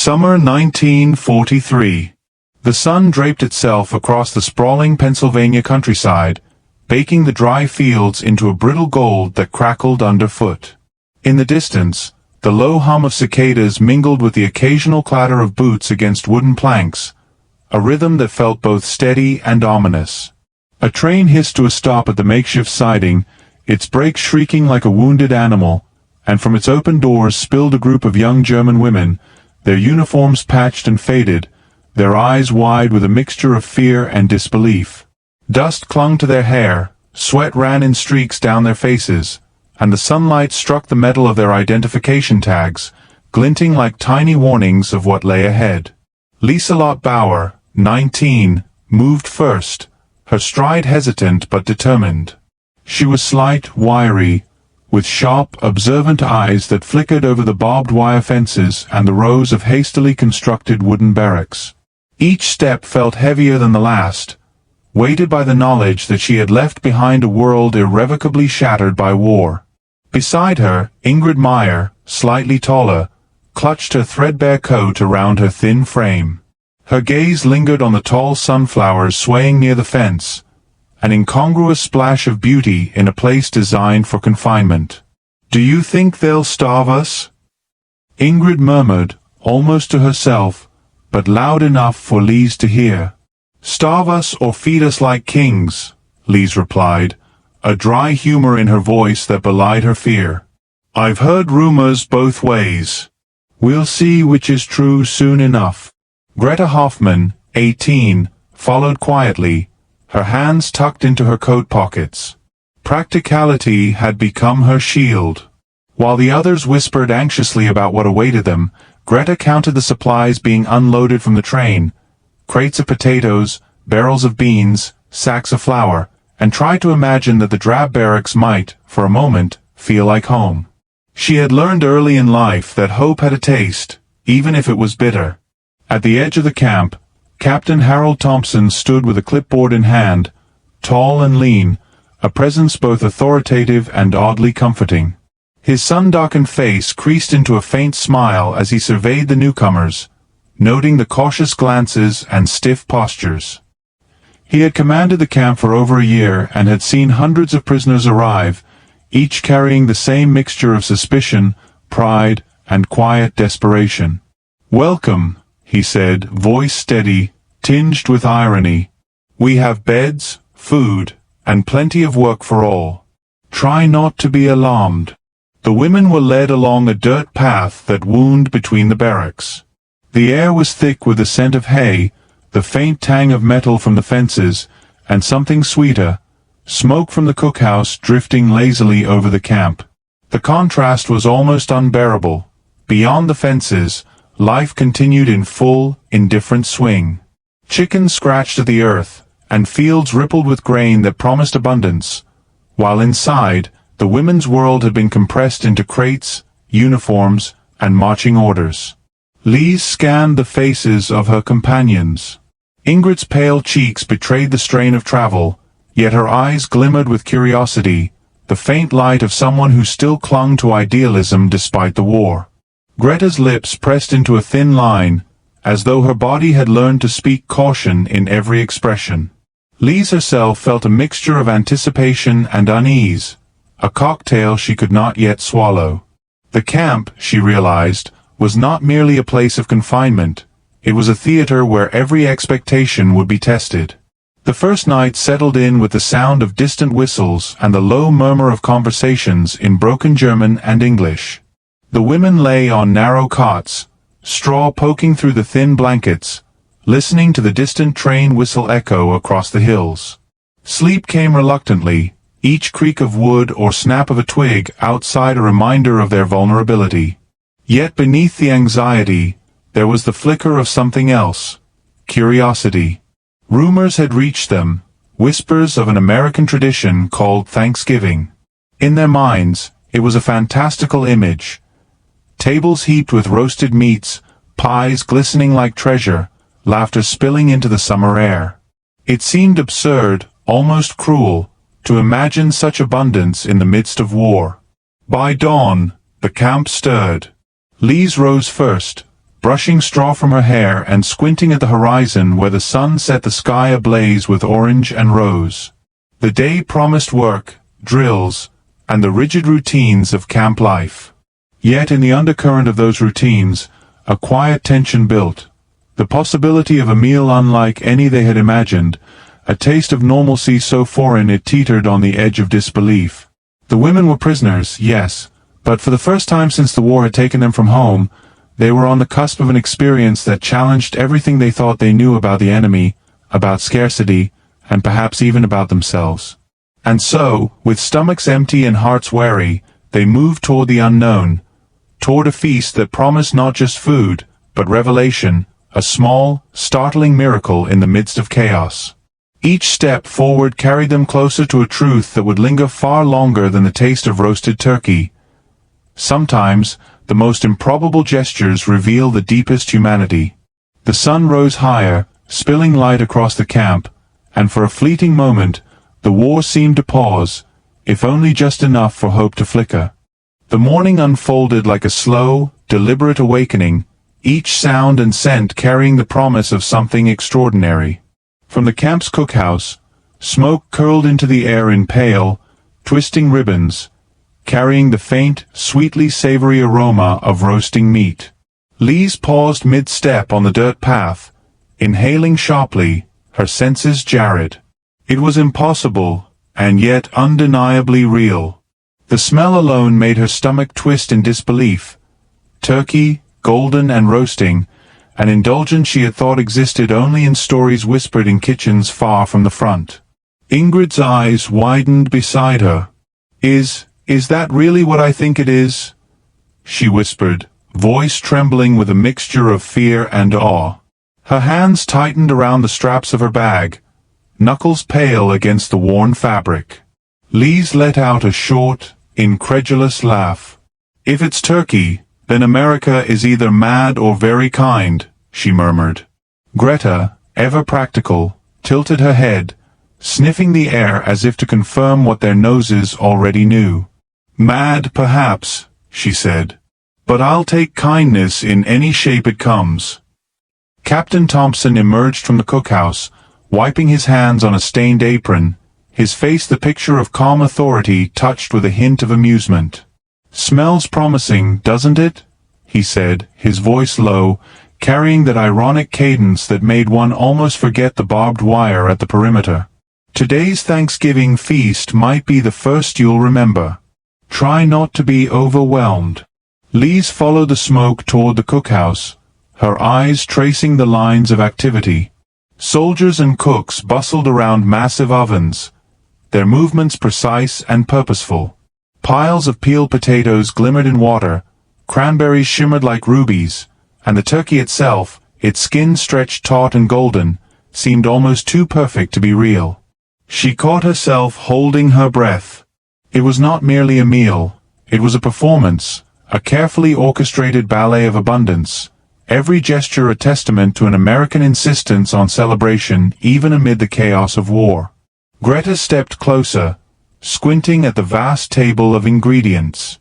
Summer 1943. The sun draped itself across the sprawling Pennsylvania countryside, baking the dry fields into a brittle gold that crackled underfoot. In the distance, the low hum of cicadas mingled with the occasional clatter of boots against wooden planks, a rhythm that felt both steady and ominous. A train hissed to a stop at the makeshift siding, its brakes shrieking like a wounded animal, and from its open doors spilled a group of young German women, their uniforms patched and faded, their eyes wide with a mixture of fear and disbelief. Dust clung to their hair, sweat ran in streaks down their faces, and the sunlight struck the metal of their identification tags, glinting like tiny warnings of what lay ahead. Lieselot Bauer, 19, moved first, her stride hesitant but determined. She was slight, wiry, with sharp, observant eyes that flickered over the barbed wire fences and the rows of hastily constructed wooden barracks. Each step felt heavier than the last, weighted by the knowledge that she had left behind a world irrevocably shattered by war. Beside her, Ingrid Meyer, slightly taller, clutched her threadbare coat around her thin frame. Her gaze lingered on the tall sunflowers swaying near the fence, an incongruous splash of beauty in a place designed for confinement. "Do you think they'll starve us?" Ingrid murmured, almost to herself, but loud enough for Lise to hear. "Starve us or feed us like kings," Lise replied, a dry humor in her voice that belied her fear. "I've heard rumors both ways. We'll see which is true soon enough." Greta Hoffman, 18, followed quietly, her hands tucked into her coat pockets. Practicality had become her shield. While the others whispered anxiously about what awaited them, Greta counted the supplies being unloaded from the train, crates of potatoes, barrels of beans, sacks of flour, and tried to imagine that the drab barracks might, for a moment, feel like home. She had learned early in life that hope had a taste, even if it was bitter. At the edge of the camp, Captain Harold Thompson stood with a clipboard in hand, tall and lean, a presence both authoritative and oddly comforting. His sun-darkened face creased into a faint smile as he surveyed the newcomers, noting the cautious glances and stiff postures. He had commanded the camp for over a year and had seen hundreds of prisoners arrive, each carrying the same mixture of suspicion, pride, and quiet desperation. "Welcome," he said, voice steady, tinged with irony. "We have beds, food, and plenty of work for all. Try not to be alarmed." The women were led along a dirt path that wound between the barracks. The air was thick with the scent of hay, the faint tang of metal from the fences, and something sweeter, smoke from the cookhouse drifting lazily over the camp. The contrast was almost unbearable. Beyond the fences, life continued in full, indifferent swing. Chickens scratched at the earth, and fields rippled with grain that promised abundance, while inside, the women's world had been compressed into crates, uniforms, and marching orders. Lise scanned the faces of her companions. Ingrid's pale cheeks betrayed the strain of travel, yet her eyes glimmered with curiosity, the faint light of someone who still clung to idealism despite the war. Greta's lips pressed into a thin line, as though her body had learned to speak caution in every expression. Lise herself felt a mixture of anticipation and unease, a cocktail she could not yet swallow. The camp, she realized, was not merely a place of confinement, it was a theater where every expectation would be tested. The first night settled in with the sound of distant whistles and the low murmur of conversations in broken German and English. The women lay on narrow cots, straw poking through the thin blankets, listening to the distant train whistle echo across the hills. Sleep came reluctantly, each creak of wood or snap of a twig outside a reminder of their vulnerability. Yet beneath the anxiety, there was the flicker of something else, curiosity. Rumors had reached them, whispers of an American tradition called Thanksgiving. In their minds, it was a fantastical image. Tables heaped with roasted meats, pies glistening like treasure, laughter spilling into the summer air. It seemed absurd, almost cruel, to imagine such abundance in the midst of war. By dawn, the camp stirred. Lise rose first, brushing straw from her hair and squinting at the horizon where the sun set the sky ablaze with orange and rose. The day promised work, drills, and the rigid routines of camp life. Yet in the undercurrent of those routines, a quiet tension built. The possibility of a meal unlike any they had imagined, a taste of normalcy so foreign it teetered on the edge of disbelief. The women were prisoners, yes, but for the first time since the war had taken them from home, they were on the cusp of an experience that challenged everything they thought they knew about the enemy, about scarcity, and perhaps even about themselves. And so, with stomachs empty and hearts weary, they moved toward the unknown, toward a feast that promised not just food, but revelation, a small, startling miracle in the midst of chaos. Each step forward carried them closer to a truth that would linger far longer than the taste of roasted turkey. Sometimes, the most improbable gestures reveal the deepest humanity. The sun rose higher, spilling light across the camp, and for a fleeting moment, the war seemed to pause, if only just enough for hope to flicker. The morning unfolded like a slow, deliberate awakening, each sound and scent carrying the promise of something extraordinary. From the camp's cookhouse, smoke curled into the air in pale, twisting ribbons, carrying the faint, sweetly savory aroma of roasting meat. Lise paused mid-step on the dirt path, inhaling sharply, her senses jarred. It was impossible, and yet undeniably real. The smell alone made her stomach twist in disbelief. Turkey, golden and roasting, an indulgence she had thought existed only in stories whispered in kitchens far from the front. Ingrid's eyes widened beside her. Is that really what I think it is?" she whispered, voice trembling with a mixture of fear and awe. Her hands tightened around the straps of her bag, knuckles pale against the worn fabric. Lise let out a short, incredulous laugh. "If it's turkey, then America is either mad or very kind," she murmured. Greta, ever practical, tilted her head, sniffing the air as if to confirm what their noses already knew. "Mad, perhaps," she said, "but I'll take kindness in any shape it comes." Captain Thompson emerged from the cookhouse, wiping his hands on a stained apron, his face the picture of calm authority touched with a hint of amusement. "Smells promising, doesn't it?" he said, his voice low, carrying that ironic cadence that made one almost forget the barbed wire at the perimeter. "Today's Thanksgiving feast might be the first you'll remember. Try not to be overwhelmed." Lise followed the smoke toward the cookhouse, her eyes tracing the lines of activity. Soldiers and cooks bustled around massive ovens, their movements precise and purposeful. Piles of peeled potatoes glimmered in water, cranberries shimmered like rubies, and the turkey itself, its skin stretched taut and golden, seemed almost too perfect to be real. She caught herself holding her breath. It was not merely a meal, it was a performance, a carefully orchestrated ballet of abundance, every gesture a testament to an American insistence on celebration even amid the chaos of war. Greta stepped closer, squinting at the vast table of ingredients.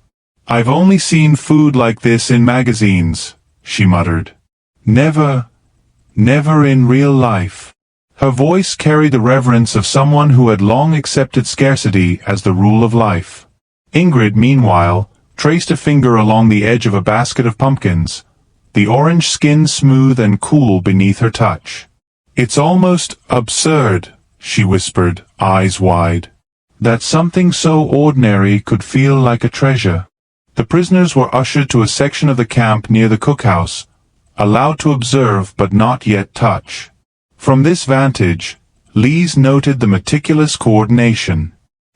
"I've only seen food like this in magazines," she muttered. Never in real life." Her voice carried the reverence of someone who had long accepted scarcity as the rule of life. Ingrid, meanwhile, traced a finger along the edge of a basket of pumpkins, the orange skin smooth and cool beneath her touch. "It's almost absurd," she whispered, eyes wide, "that something so ordinary could feel like a treasure." The prisoners were ushered to a section of the camp near the cookhouse, allowed to observe but not yet touch. From this vantage, Lise noted the meticulous coordination.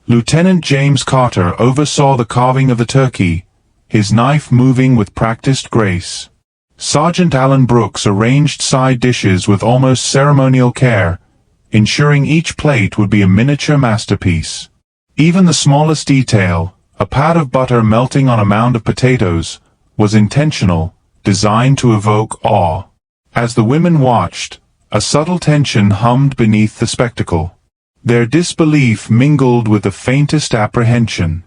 Lieutenant James Carter oversaw the carving of the turkey, his knife moving with practiced grace. Sergeant Alan Brooks arranged side dishes with almost ceremonial care, ensuring each plate would be a miniature masterpiece. Even the smallest detail, a pat of butter melting on a mound of potatoes, was intentional, designed to evoke awe. As the women watched, a subtle tension hummed beneath the spectacle. Their disbelief mingled with the faintest apprehension.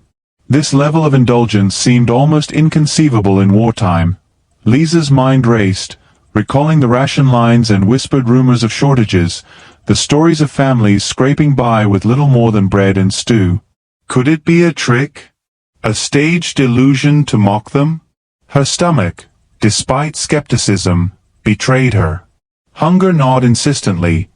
This level of indulgence seemed almost inconceivable in wartime, Lisa's mind raced, recalling the ration lines and whispered rumors of shortages, the stories of families scraping by with little more than bread and stew. Could it be a trick? A staged illusion to mock them? Her stomach, despite skepticism, betrayed her. Hunger gnawed insistently,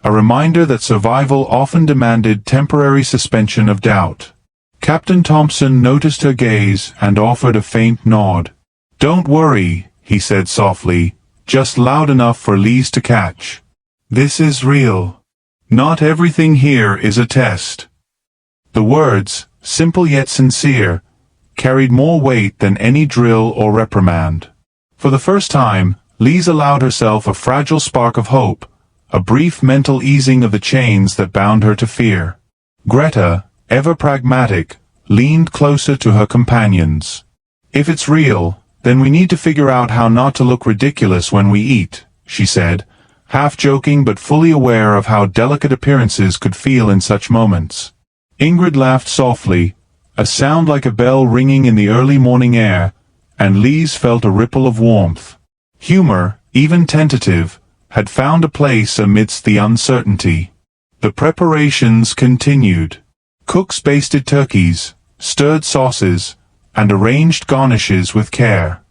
a reminder that survival often demanded temporary suspension of doubt. Captain Thompson noticed her gaze and offered a faint nod. "Don't worry," he said softly, just loud enough for Lise to catch. "This is real. Not everything here is a test." The words, simple yet sincere, carried more weight than any drill or reprimand. For the first time, Lise allowed herself a fragile spark of hope, a brief mental easing of the chains that bound her to fear. Greta, ever pragmatic, leaned closer to her companions. "If it's real, then we need to figure out how not to look ridiculous when we eat," she said, half joking but fully aware of how delicate appearances could feel in such moments. Ingrid laughed softly, a sound like a bell ringing in the early morning air, and Lise felt a ripple of warmth. Humor, even tentative, had found a place amidst the uncertainty. The preparations continued. Cooks basted turkeys, stirred sauces, and arranged garnishes with care.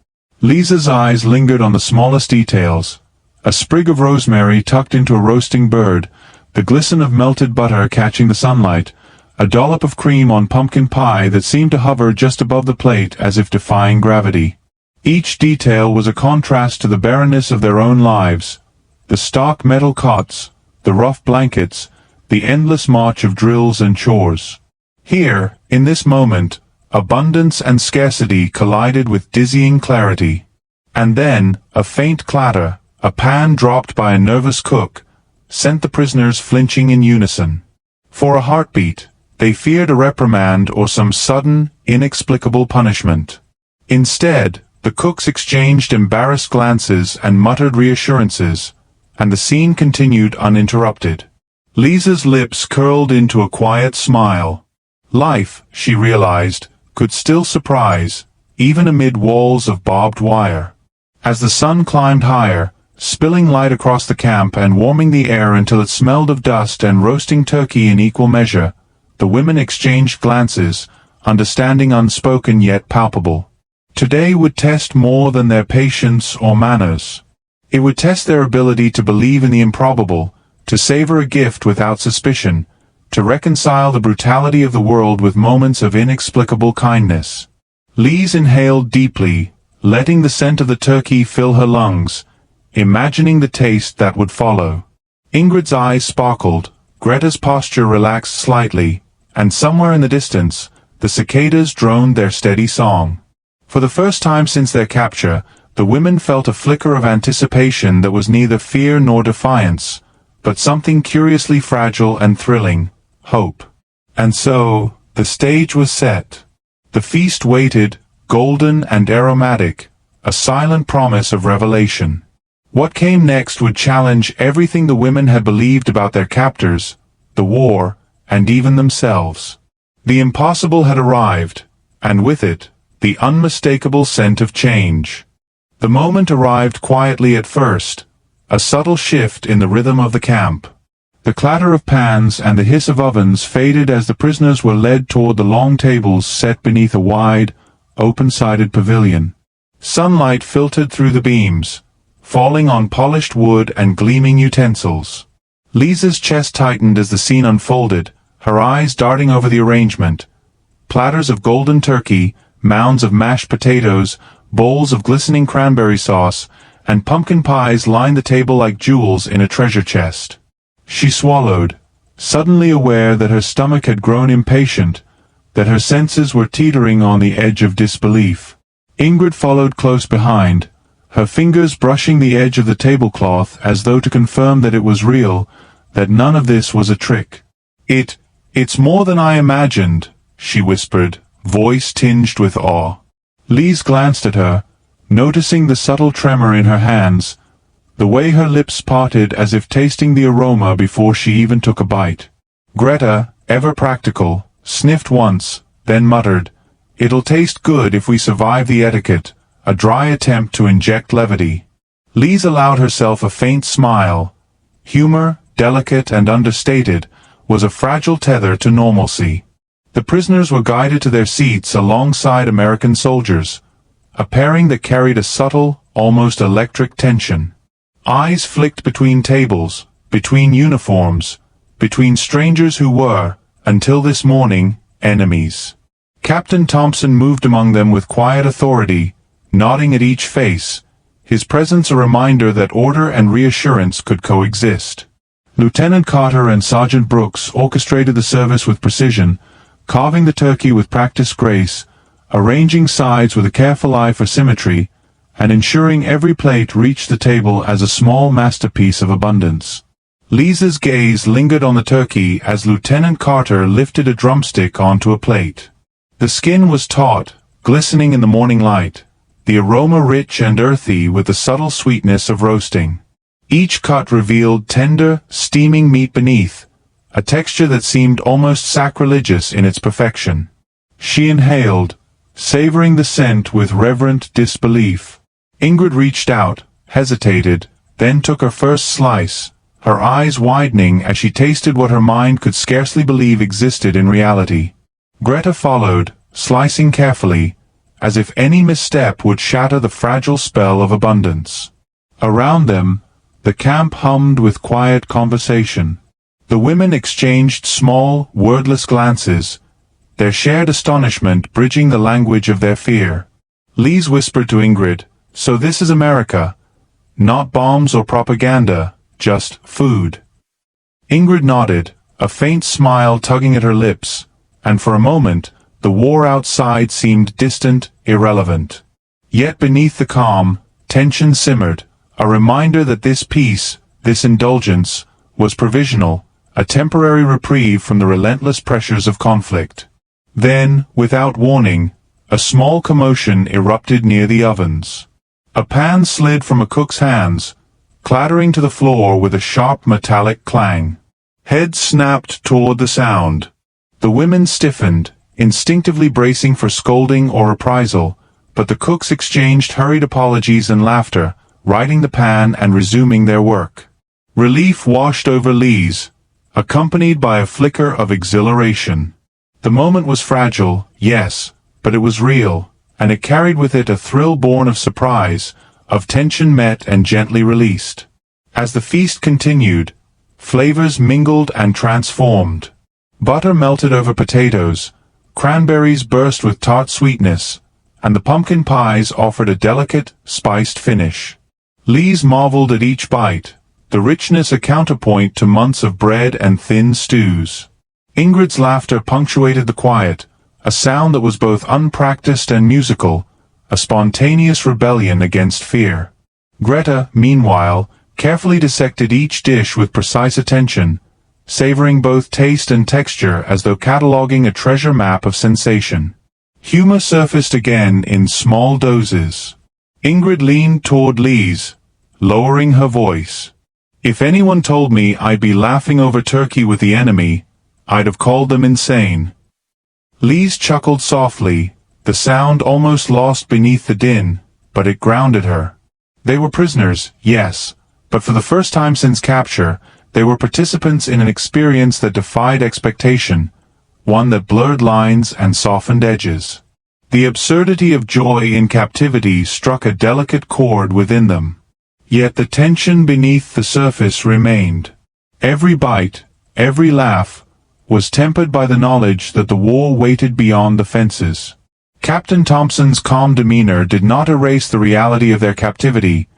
Lisa's eyes lingered on the smallest details, a sprig of rosemary tucked into a roasting bird, the glisten of melted butter catching the sunlight, a dollop of cream on pumpkin pie that seemed to hover just above the plate as if defying gravity. Each detail was a contrast to the barrenness of their own lives, the stark metal cots, the rough blankets, the endless march of drills and chores. Here, in this moment, abundance and scarcity collided with dizzying clarity. And then, a faint clatter, a pan dropped by a nervous cook, sent the prisoners flinching in unison. For a heartbeat, they feared a reprimand or some sudden, inexplicable punishment. Instead, the cooks exchanged embarrassed glances and muttered reassurances, and the scene continued uninterrupted. Lisa's lips curled into a quiet smile. Life, she realized, could still surprise, even amid walls of barbed wire. As the sun climbed higher, spilling light across the camp and warming the air until it smelled of dust and roasting turkey in equal measure, the women exchanged glances, understanding unspoken yet palpable. Today would test more than their patience or manners. It would test their ability to believe in the improbable, to savor a gift without suspicion, to reconcile the brutality of the world with moments of inexplicable kindness. Lise inhaled deeply, letting the scent of the turkey fill her lungs, imagining the taste that would follow. Ingrid's eyes sparkled, Greta's posture relaxed slightly, and somewhere in the distance, the cicadas droned their steady song. For the first time since their capture, the women felt a flicker of anticipation that was neither fear nor defiance, but something curiously fragile and thrilling, hope. And so, the stage was set. The feast waited, golden and aromatic, a silent promise of revelation. What came next would challenge everything the women had believed about their captors, the war, and even themselves. The impossible had arrived, and with it, the unmistakable scent of change. The moment arrived quietly at first, a subtle shift in the rhythm of the camp. The clatter of pans and the hiss of ovens faded as the prisoners were led toward the long tables set beneath a wide, open-sided pavilion. Sunlight filtered through the beams, falling on polished wood and gleaming utensils. Lisa's chest tightened as the scene unfolded, her eyes darting over the arrangement. Platters of golden turkey, mounds of mashed potatoes, bowls of glistening cranberry sauce, and pumpkin pies lined the table like jewels in a treasure chest. She swallowed, suddenly aware that her stomach had grown impatient, that her senses were teetering on the edge of disbelief. Ingrid followed close behind, her fingers brushing the edge of the tablecloth as though to confirm that it was real, that none of this was a trick. It's more than I imagined," she whispered, voice tinged with awe. Lise glanced at her, noticing the subtle tremor in her hands, the way her lips parted as if tasting the aroma before she even took a bite. Greta, ever practical, sniffed once, then muttered, "It'll taste good if we survive the etiquette," a dry attempt to inject levity. Lise allowed herself a faint smile. Humor, delicate and understated, was a fragile tether to normalcy. The prisoners were guided to their seats alongside American soldiers, a pairing that carried a subtle, almost electric tension. Eyes flicked between tables, between uniforms, between strangers who were, until this morning, enemies. Captain Thompson moved among them with quiet authority, nodding at each face, his presence a reminder that order and reassurance could coexist. Lieutenant Carter and Sergeant Brooks orchestrated the service with precision, carving the turkey with practiced grace, arranging sides with a careful eye for symmetry, and ensuring every plate reached the table as a small masterpiece of abundance. Lisa's gaze lingered on the turkey as Lieutenant Carter lifted a drumstick onto a plate. The skin was taut, glistening in the morning light, the aroma rich and earthy with the subtle sweetness of roasting. Each cut revealed tender, steaming meat beneath, a texture that seemed almost sacrilegious in its perfection. She inhaled, savoring the scent with reverent disbelief. Ingrid reached out, hesitated, then took her first slice, her eyes widening as she tasted what her mind could scarcely believe existed in reality. Greta followed, slicing carefully, as if any misstep would shatter the fragile spell of abundance. Around them, the camp hummed with quiet conversation. The women exchanged small, wordless glances, their shared astonishment bridging the language of their fear. Lise whispered to Ingrid, "So this is America. Not bombs or propaganda, just food." Ingrid nodded, a faint smile tugging at her lips, and for a moment, the war outside seemed distant, irrelevant. Yet beneath the calm, tension simmered, a reminder that this peace, this indulgence, was provisional, a temporary reprieve from the relentless pressures of conflict. Then, without warning, a small commotion erupted near the ovens. A pan slid from a cook's hands, clattering to the floor with a sharp metallic clang. Heads snapped toward the sound. The women stiffened, instinctively bracing for scolding or reprisal, but the cooks exchanged hurried apologies and laughter, righting the pan and resuming their work. Relief washed over Lise, accompanied by a flicker of exhilaration. The moment was fragile, yes, but it was real, and it carried with it a thrill born of surprise, of tension met and gently released. As the feast continued, flavors mingled and transformed. Butter melted over potatoes, cranberries burst with tart sweetness, and the pumpkin pies offered a delicate, spiced finish. Lise marveled at each bite, the richness a counterpoint to months of bread and thin stews. Ingrid's laughter punctuated the quiet, a sound that was both unpracticed and musical, a spontaneous rebellion against fear. Greta, meanwhile, carefully dissected each dish with precise attention, savoring both taste and texture as though cataloging a treasure map of sensation. Humor surfaced again in small doses. Ingrid leaned toward Lise, lowering her voice. "If anyone told me I'd be laughing over turkey with the enemy, I'd have called them insane." Lise chuckled softly, the sound almost lost beneath the din, but it grounded her. They were prisoners, yes, but for the first time since capture, they were participants in an experience that defied expectation, one that blurred lines and softened edges. The absurdity of joy in captivity struck a delicate chord within them. Yet the tension beneath the surface remained. Every bite, every laugh, was tempered by the knowledge that the war waited beyond the fences. Captain Thompson's calm demeanor did not erase the reality of their captivity,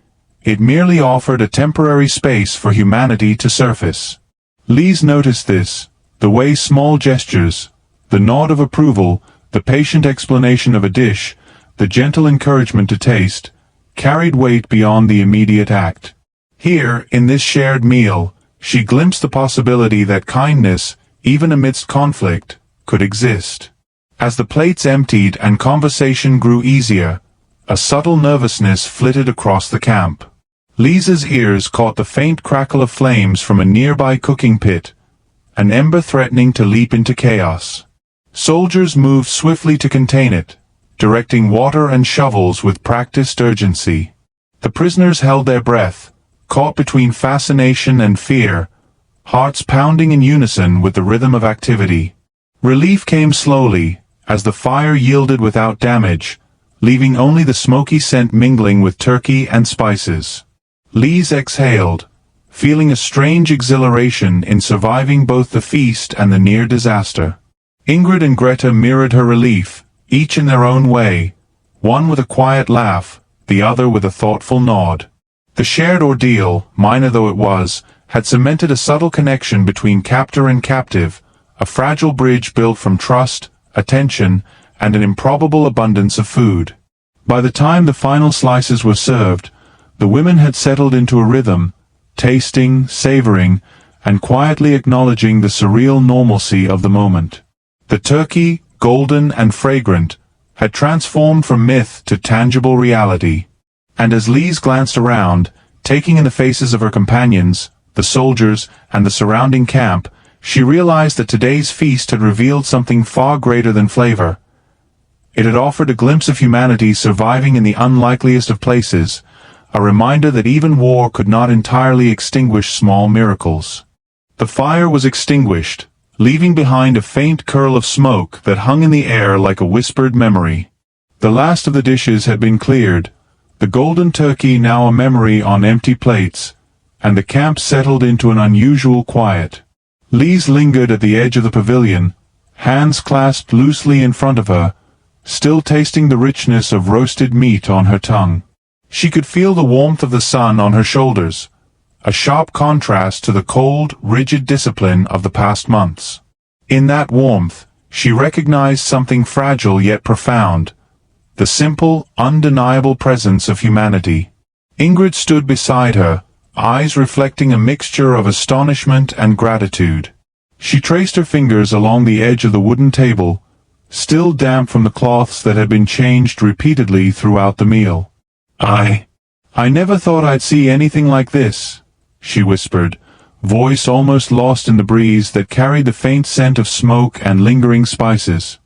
it merely offered a temporary space for humanity to surface. Lise noticed this, the way small gestures, the nod of approval, the patient explanation of a dish, the gentle encouragement to taste, carried weight beyond the immediate act. Here, in this shared meal, she glimpsed the possibility that kindness, even amidst conflict, could exist. As the plates emptied and conversation grew easier, a subtle nervousness flitted across the camp. Lisa's ears caught the faint crackle of flames from a nearby cooking pit, an ember threatening to leap into chaos. Soldiers moved swiftly to contain it, directing water and shovels with practiced urgency. The prisoners held their breath, caught between fascination and fear, hearts pounding in unison with the rhythm of activity. Relief came slowly, as the fire yielded without damage, leaving only the smoky scent mingling with turkey and spices. Lise exhaled, feeling a strange exhilaration in surviving both the feast and the near disaster. Ingrid and Greta mirrored her relief, each in their own way, one with a quiet laugh, the other with a thoughtful nod. The shared ordeal, minor though it was, had cemented a subtle connection between captor and captive, a fragile bridge built from trust, attention, and an improbable abundance of food. By the time the final slices were served, the women had settled into a rhythm, tasting, savoring, and quietly acknowledging the surreal normalcy of the moment. The turkey, golden and fragrant, had transformed from myth to tangible reality. And as Lise glanced around, taking in the faces of her companions, the soldiers, and the surrounding camp, she realized that today's feast had revealed something far greater than flavor. It had offered a glimpse of humanity surviving in the unlikeliest of places, a reminder that even war could not entirely extinguish small miracles. The fire was extinguished, leaving behind a faint curl of smoke that hung in the air like a whispered memory. The last of the dishes had been cleared, the golden turkey now a memory on empty plates, and the camp settled into an unusual quiet. Lise lingered at the edge of the pavilion, hands clasped loosely in front of her, still tasting the richness of roasted meat on her tongue. She could feel the warmth of the sun on her shoulders, a sharp contrast to the cold, rigid discipline of the past months. In that warmth, she recognized something fragile yet profound, the simple, undeniable presence of humanity. Ingrid stood beside her, eyes reflecting a mixture of astonishment and gratitude. She traced her fingers along the edge of the wooden table, still damp from the cloths that had been changed repeatedly throughout the meal. I never thought I'd see anything like this," she whispered, voice almost lost in the breeze that carried the faint scent of smoke and lingering spices.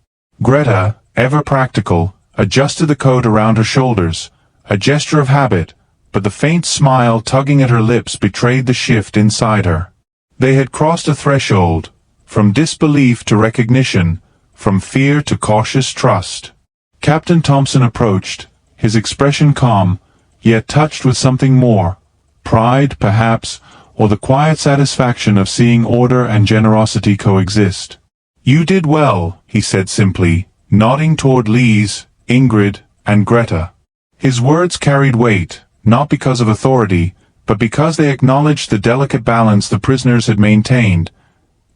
Greta, ever practical, adjusted the coat around her shoulders, a gesture of habit, but the faint smile tugging at her lips betrayed the shift inside her. They had crossed a threshold, from disbelief to recognition, from fear to cautious trust. Captain Thompson approached, his expression calm, yet touched with something more, pride, perhaps, or the quiet satisfaction of seeing order and generosity coexist. "You did well," he said simply, nodding toward Lise, Ingrid, and Greta. His words carried weight, not because of authority, but because they acknowledged the delicate balance the prisoners had maintained,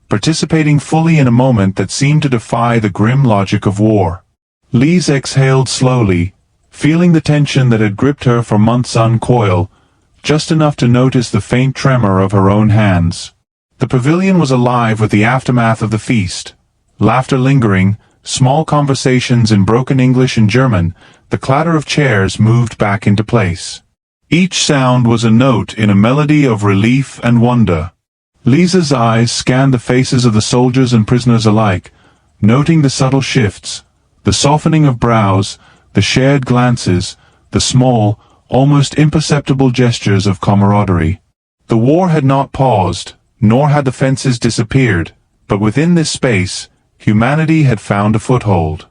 participating fully in a moment that seemed to defy the grim logic of war. Lise exhaled slowly, feeling the tension that had gripped her for months uncoil, just enough to notice the faint tremor of her own hands. The pavilion was alive with the aftermath of the feast, laughter lingering, small conversations in broken English and German, the clatter of chairs moved back into place. Each sound was a note in a melody of relief and wonder. Lisa's eyes scanned the faces of the soldiers and prisoners alike, noting the subtle shifts, the softening of brows, the shared glances, the small, almost imperceptible gestures of camaraderie. The war had not paused, nor had the fences disappeared, but within this space, humanity had found a foothold.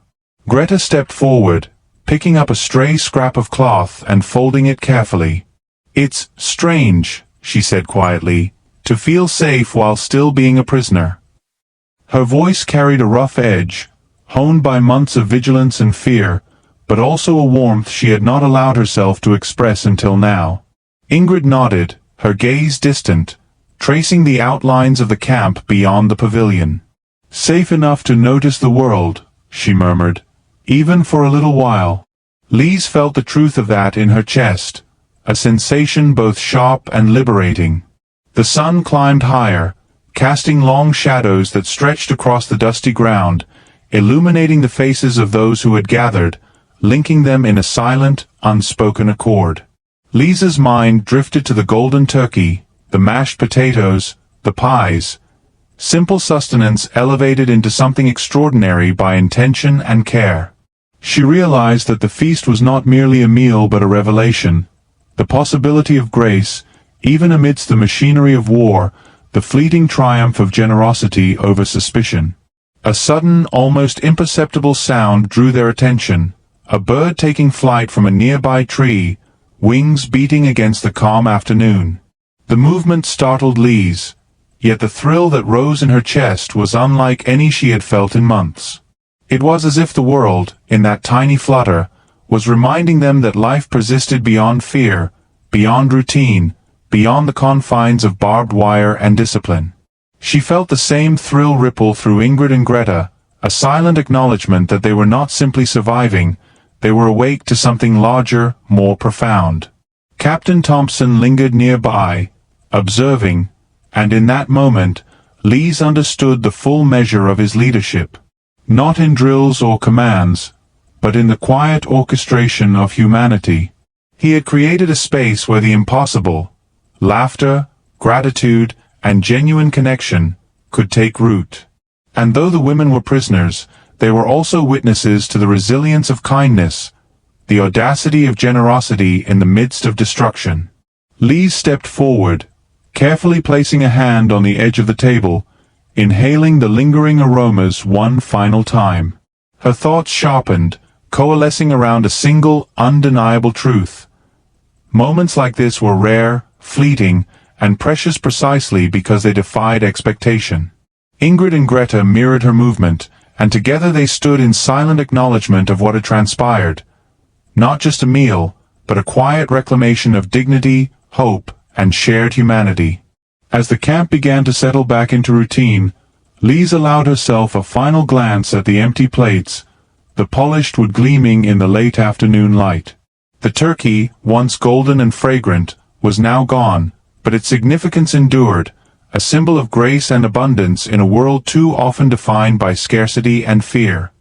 Greta stepped forward, picking up a stray scrap of cloth and folding it carefully. "It's strange," she said quietly, "to feel safe while still being a prisoner." Her voice carried a rough edge, honed by months of vigilance and fear, but also a warmth she had not allowed herself to express until now. Ingrid nodded, her gaze distant, tracing the outlines of the camp beyond the pavilion. "Safe enough to notice the world," she murmured, "even for a little while." Lise felt the truth of that in her chest, a sensation both sharp and liberating. The sun climbed higher, casting long shadows that stretched across the dusty ground, illuminating the faces of those who had gathered, linking them in a silent, unspoken accord. Lisa's mind drifted to the golden turkey, the mashed potatoes, the pies, simple sustenance elevated into something extraordinary by intention and care. She realized that the feast was not merely a meal but a revelation, the possibility of grace, even amidst the machinery of war, the fleeting triumph of generosity over suspicion. A sudden, almost imperceptible sound drew their attention, a bird taking flight from a nearby tree, wings beating against the calm afternoon. The movement startled Lise, yet the thrill that rose in her chest was unlike any she had felt in months. It was as if the world, in that tiny flutter, was reminding them that life persisted beyond fear, beyond routine, beyond the confines of barbed wire and discipline. She felt the same thrill ripple through Ingrid and Greta, a silent acknowledgement that they were not simply surviving, they were awake to something larger, more profound. Captain Thompson lingered nearby, observing, and in that moment, Lise understood the full measure of his leadership. Not in drills or commands, but in the quiet orchestration of humanity. He had created a space where the impossible, laughter, gratitude, and genuine connection, could take root. And though the women were prisoners, they were also witnesses to the resilience of kindness, the audacity of generosity in the midst of destruction. Lise stepped forward, carefully placing a hand on the edge of the table, inhaling the lingering aromas one final time. Her thoughts sharpened, coalescing around a single, undeniable truth. Moments like this were rare, fleeting, and precious precisely because they defied expectation. Ingrid and Greta mirrored her movement, and together they stood in silent acknowledgement of what had transpired. Not just a meal, but a quiet reclamation of dignity, hope, and shared humanity. As the camp began to settle back into routine, Lise allowed herself a final glance at the empty plates, the polished wood gleaming in the late afternoon light. The turkey, once golden and fragrant, was now gone, but its significance endured, a symbol of grace and abundance in a world too often defined by scarcity and fear.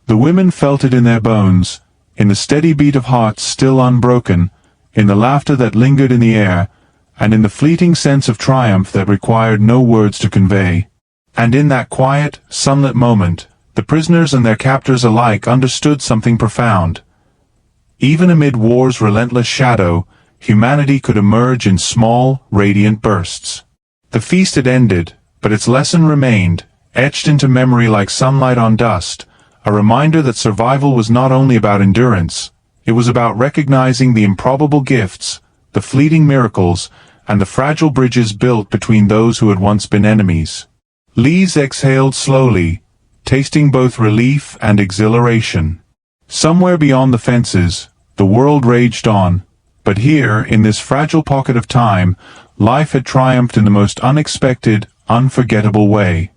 The women felt it in their bones, in the steady beat of hearts still unbroken, in the laughter that lingered in the air, and in the fleeting sense of triumph that required no words to convey. And in that quiet, sunlit moment, the prisoners and their captors alike understood something profound. Even amid war's relentless shadow, humanity could emerge in small, radiant bursts. The feast had ended, but its lesson remained, etched into memory like sunlight on dust, a reminder that survival was not only about endurance, it was about recognizing the improbable gifts, the fleeting miracles, and the fragile bridges built between those who had once been enemies. Lise exhaled slowly, tasting both relief and exhilaration. Somewhere beyond the fences, the world raged on, but here, in this fragile pocket of time, life had triumphed in the most unexpected, unforgettable way.